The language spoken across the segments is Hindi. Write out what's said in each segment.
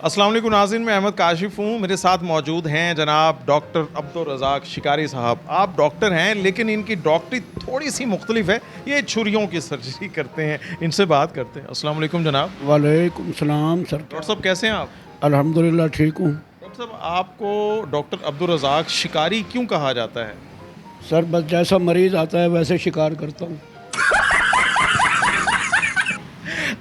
अस्सलाम वालेकुम नाज़रीन, मैं अहमद काशिफ़ हूँ। मेरे साथ मौजूद हैं जनाब डॉक्टर अब्दुल रज़ाक शिकारी साहब। आप डॉक्टर हैं लेकिन इनकी डॉक्टरी थोड़ी सी मुख्तलिफ है। ये छुरियों की सर्जरी करते हैं। इनसे बात करते हैं। अस्सलाम वालेकुम जनाब। वालेकुम सलाम सर। डॉक्टर साहब कैसे हैं आप? अल्हम्दुलिल्लाह ठीक हूँ डॉक्टर साहब, आपको डॉक्टर अब्दुल रज़ाक शिकारी क्यों कहा जाता है? सर। बस जैसा मरीज़ आता है वैसे शिकार करता हूँ।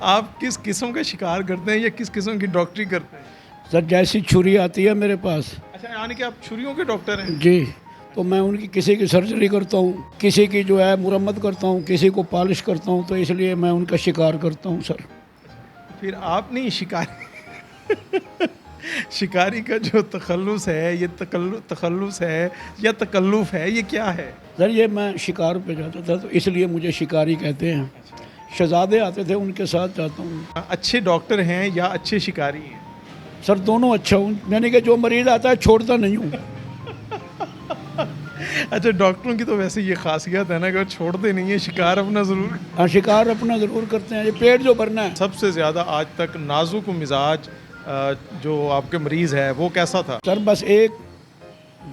आप किस किस्म का शिकार करते हैं या किस किस्म की डॉक्टरी करते हैं? सर जैसी छुरी आती है मेरे पास, अच्छा, यानी कि आप छुरियों के डॉक्टर हैं। जी, तो मैं उनकी किसी की सर्जरी करता हूँ, किसी की जो है मुरम्मत करता हूँ, किसी को पॉलिश करता हूँ, तो इसलिए मैं उनका शिकार करता हूँ सर। फिर आप नहीं शिकारी शिकारी का जो तखल्लुस है, ये तखल्लुस है या तकल्लुफ़ है, ये क्या है? सर ये मैं शिकार पे जाता था तो इसलिए मुझे शिकारी कहते हैं। शहजादे आते थे उनके साथ जाता हूँ। अच्छे डॉक्टर हैं या अच्छे शिकारी हैं? सर दोनों अच्छा हूँ, यानी कि जो मरीज़ आता है छोड़ता नहीं हूँ। अच्छा, डॉक्टरों की तो वैसे ये खासियत है ना कि वो छोड़ते नहीं है, शिकार अपना ज़रूर। हाँ, शिकार अपना ज़रूर करते हैं, ये पेट जो भरना है। सबसे ज़्यादा आज तक नाजुक मिजाज जो आपके मरीज़ है वो कैसा था? सर बस एक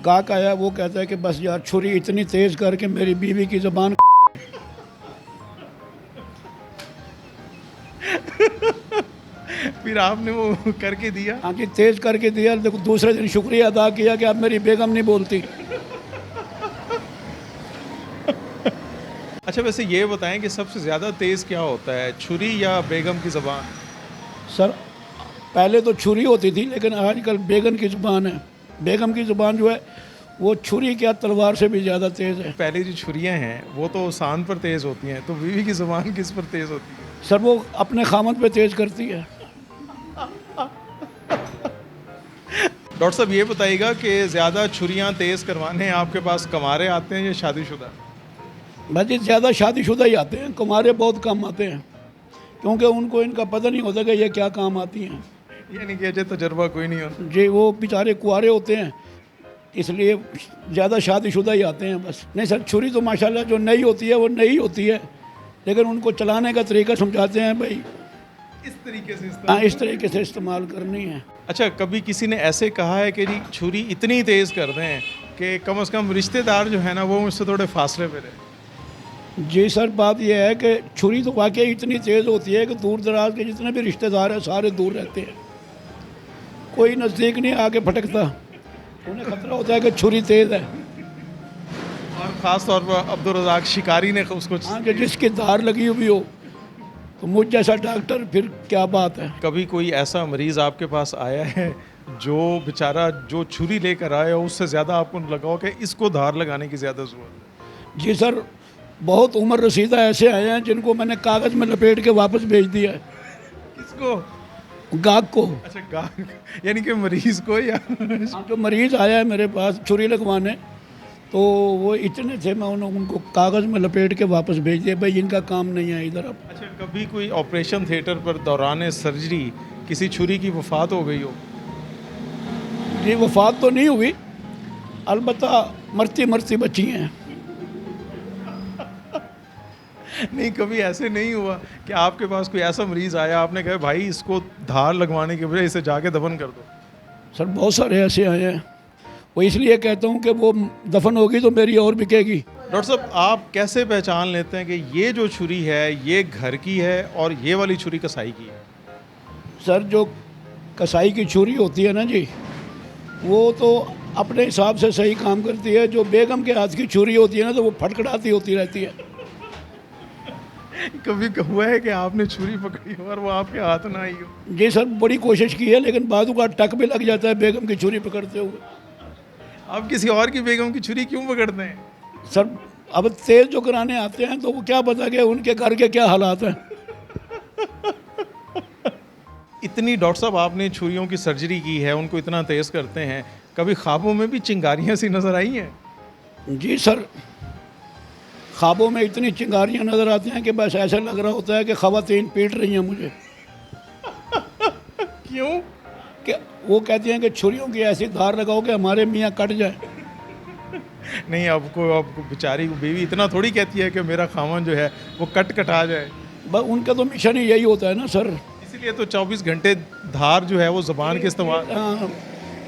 गाहक आया, वो कहता है कि बस यार छुरी इतनी तेज़ करके मेरी बीवी की ज़बान फिर आपने वो करके दिया? हाँ जी तेज़ करके दिया। देखो दूसरे दिन शुक्रिया अदा किया कि अब मेरी बेगम नहीं बोलती। अच्छा, वैसे ये बताएं कि सबसे ज़्यादा तेज़ क्या होता है, छुरी या बेगम की ज़बान? सर पहले तो छुरी होती थी लेकिन आजकल बेगम की ज़ुबान है। बेगम की ज़ुबान जो है वो छुरी क्या तलवार से भी ज़्यादा तेज़ है। पहले जो छुरियाँ हैं वो तो शान पर तेज़ होती हैं, तो बीवी की ज़बान किस पर तेज़ होती है? सर वो अपने खामद पे तेज़ करती है। डॉक्टर साहब ये बताइएगा कि ज़्यादा छुरियाँ तेज़ करवाने आपके पास कमारे आते हैं या शादीशुदा? भाई ज़्यादा शादीशुदा ही आते हैं, कुंवारे बहुत कम आते हैं, क्योंकि उनको इनका पता नहीं होता कि ये क्या काम आती हैं। यानी कि अजय तजर्बा कोई नहीं होता। जी वो बेचारे कुंवारे होते हैं, इसलिए ज़्यादा शादीशुदा ही आते हैं बस। नहीं सर, छुरी तो माशाल्लाह जो नई होती है वो नई होती है, लेकिन उनको चलाने का तरीका समझाते हैं भाई, इस तरीके से हाँ इस तरीके से इस्तेमाल करनी है। अच्छा, कभी किसी ने ऐसे कहा है कि जी छुरी इतनी तेज़ कर दें कि कम से कम रिश्तेदार जो है ना वो मुझसे थोड़े फासले पे रहे? जी सर, बात यह है कि छुरी तो वाकई इतनी तेज़ होती है कि दूर दराज के जितने भी रिश्तेदार हैं सारे दूर रहते हैं, कोई नज़दीक नहीं आके फटकता। उन्हें खतरा होता है कि छुरी तेज़ है। और ख़ास तौर पर अब्दुल रज़ाक शिकारी ने उसको हाँ कि जिसकी धार लगी हुई हो, तो मुझ जैसा डॉक्टर फिर क्या बात है। कभी कोई ऐसा मरीज़ आपके पास आया है जो बेचारा जो छुरी लेकर आया हो उससे ज़्यादा आपको लगा हो कि इसको धार लगाने की ज़्यादा ज़रूरत है? जी सर, बहुत उम्र रसीदा ऐसे आए हैं जिनको मैंने कागज़ में लपेट के वापस भेज दिया है। किसको? गाहक को। अच्छा, गाहक यानी कि मरीज़ को या हाँ, जो मरीज़ आया है मेरे पास छुरी लगवाने, तो वो इतने थे, मैं उनको कागज़ में लपेट के वापस भेज दिया, भाई इनका काम नहीं है इधर अब। अच्छा, कभी कोई ऑपरेशन थिएटर पर दौरान सर्जरी किसी छुरी की वफ़ात हो गई हो? जी वफात तो नहीं हुई, अलबत्ता मरती मरती बची हैं। नहीं, कभी ऐसे नहीं हुआ कि आपके पास कोई ऐसा मरीज़ आया आपने कहा भाई इसको धार लगवाने की वजह इसे जाके दफन कर दो? सर बहुत सारे ऐसे आए हैं, वो इसलिए कहता हूँ कि वो दफन होगी तो मेरी और बिकेगी। डॉक्टर साहब, आप कैसे पहचान लेते हैं कि ये जो छुरी है ये घर की है और ये वाली छुरी कसाई की है? सर जो कसाई की छुरी होती है ना जी, वो तो अपने हिसाब से सही काम करती है। जो बेगम के हाथ की छुरी होती है ना, तो वो फटकड़ाती होती रहती है। कभी हुआ है कि आपने छुरी पकड़ी हो और वो आपके हाथ ना आई हो? जी सर, बड़ी कोशिश की है लेकिन बाजू का टक भी लग जाता है बेगम की छुरी पकड़ते हुए। आप किसी और की बेगम की छुरी क्यों पकड़ते हैं? सर अब तेज़ जो कराने आते हैं तो वो क्या पता कि उनके घर के क्या हालात हैं। इतनी डॉक्टर साहब आपने छुरियों की सर्जरी की है, उनको इतना तेज़ करते हैं, कभी ख्वाबों में भी चिंगारियाँ सी नज़र आई हैं? जी सर, ख्वाबों में इतनी चिंगारियाँ नज़र आती हैं कि बस ऐसा लग रहा होता है कि ख़वातीन पीट रही हैं मुझे। क्यों? कि वो कहती हैं कि छुरियों की ऐसी धार लगाओ कि हमारे मियाँ कट जाए। नहीं, आपको बेचारी को बीवी इतना थोड़ी कहती है कि मेरा खामन जो है वो कट कटा जाए। बस उनका तो मिशन ही यही होता है ना सर। इसलिए तो 24 घंटे धार जो है वो ज़बान के इस्तेमाल। हाँ,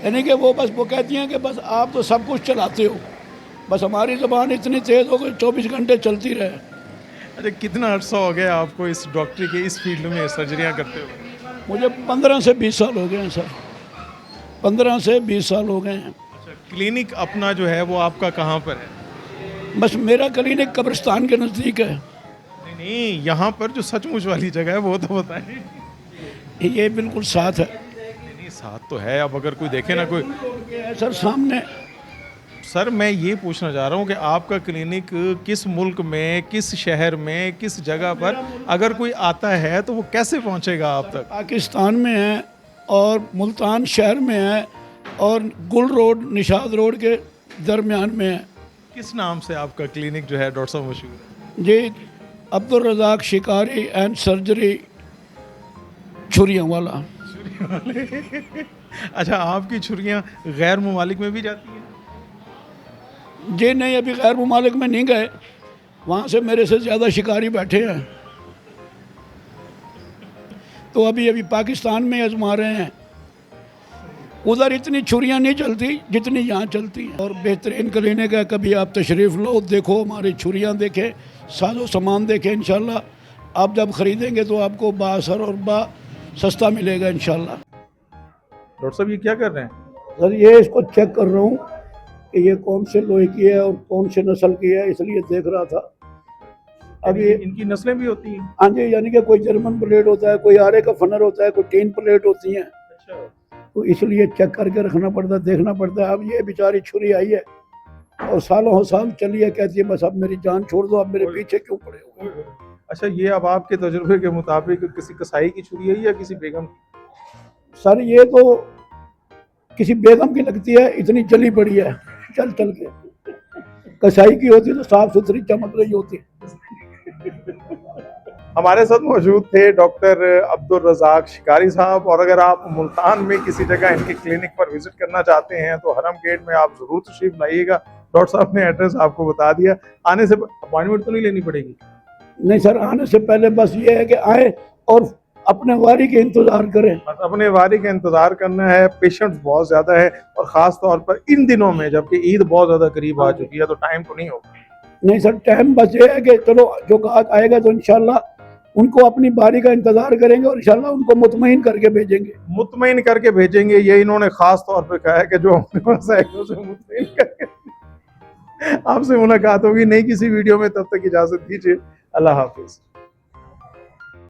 यानी कि वो बस वो कहती हैं कि बस आप तो सब कुछ चलाते हो, बस हमारी ज़बान इतनी तेज़ हो गई 24 घंटे चलती रहे। अच्छा, कितना अर्सा हो गया आपको इस डॉक्टरी के इस फील्ड में सर्जरियाँ करते हुए? मुझे 15 से 20 साल हो गए हैं सर, 15 से 20 साल हो गए हैं। अच्छा, क्लिनिक अपना जो है वो आपका कहाँ पर है? बस मेरा क्लिनिक कब्रिस्तान के नज़दीक है। नहीं नहीं, यहाँ पर जो सचमुच वाली जगह है वो तो बताएं। ये बिल्कुल साथ है। नहीं नहीं, साथ तो है। अब अगर कोई देखे ना कोई। सर सामने। सर मैं ये पूछना चाह रहा हूँ कि आपका क्लिनिक किस मुल्क में, किस शहर में, किस जगह पर अगर कोई आता है तो वो कैसे पहुँचेगा आप तक? पाकिस्तान में है और मुल्तान शहर में है और गुल रोड निशाद रोड के दरमियान में है। किस नाम से आपका क्लिनिक जो है डॉक्टर साहब मशहूर है? जी, अब्दुल रज़ाक शिकारी एंड सर्जरी छुरियाँ वाला। अच्छा, आपकी छुरियाँ गैर ममालिक में भी जाती हैं? जी नहीं, अभी गैर ममालिक में नहीं गए, वहाँ से मेरे से ज़्यादा शिकारी बैठे हैं, तो अभी अभी पाकिस्तान में आजमा रहे हैं। उधर इतनी छुरियाँ नहीं चलती जितनी यहाँ चलती हैं। और बेहतरीन क्लिनिक है, कभी आप तशरीफ़ लो, देखो हमारी छुरियाँ देखें, साजो सामान देखें। इंशाल्लाह आप जब ख़रीदेंगे तो आपको बाअसर और सस्ता मिलेगा इंशाल्लाह। डॉक्टर साहब ये क्या कर रहे हैं? सर ये इसको चेक कर रहा हूँ कि ये कौन से लोहे की है और कौन से नस्ल की है, इसलिए देख रहा था। अभी इनकी नस्लें भी होती हैं? हाँ जी, यानी कि कोई जर्मन प्लेट होता है, कोई आरे का फनर होता है, कोई टीन प्लेट होती हैं, अच्छा, तो इसलिए चेक करके रखना पड़ता है, देखना पड़ता है। अब ये बेचारी छुरी आई है और सालों साल चली है, कहती है बस अब मेरी जान छोड़ दो, अब मेरे पीछे क्यों पड़े हो। अच्छा, ये अब आपके तजुर्बे के मुताबिक किसी कसाई की छुरी है या किसी बेगम की? सर ये तो किसी बेगम की लगती है, इतनी जली पड़ी है चल चल के। कसाई की होती तो साफ सुथरी चमक रही होती। हमारे साथ मौजूद थे डॉक्टर अब्दुल रज़ाक शिकारी साहब, और अगर आप मुल्तान में किसी जगह इनके क्लिनिक पर विजिट करना चाहते हैं तो हरम गेट में आप ज़रूर तशरीफ लाइएगा। डॉक्टर साहब ने एड्रेस आपको बता दिया। आने से अपॉइंटमेंट तो नहीं लेनी पड़ेगी? नहीं सर, आने से पहले बस ये है कि आए और अपने वारी के इंतजार करें। बस अपने वारी का इंतजार करना है। पेशेंट्स बहुत ज्यादा है और खास तौर पर इन दिनों में जबकि ईद बहुत ज्यादा करीब आ चुकी है तो टाइम तो नहीं होगा। नहीं सर, टाइम बस ये है कि चलो जो ग्राहक आएगा तो इंशाल्लाह उनको अपनी बारी का इंतजार करेंगे और इंशाल्लाह उनको मुतमईन करके भेजेंगे। मुतमईन करके भेजेंगे, ये इन्होंने खास तौर पर कहा है कि जो अपने पास आएगा उसे मुतमईन करके। आपसे मुलाकात होगी नई किसी वीडियो में, तब तक इजाजत दीजिए। अल्लाह हाफिज।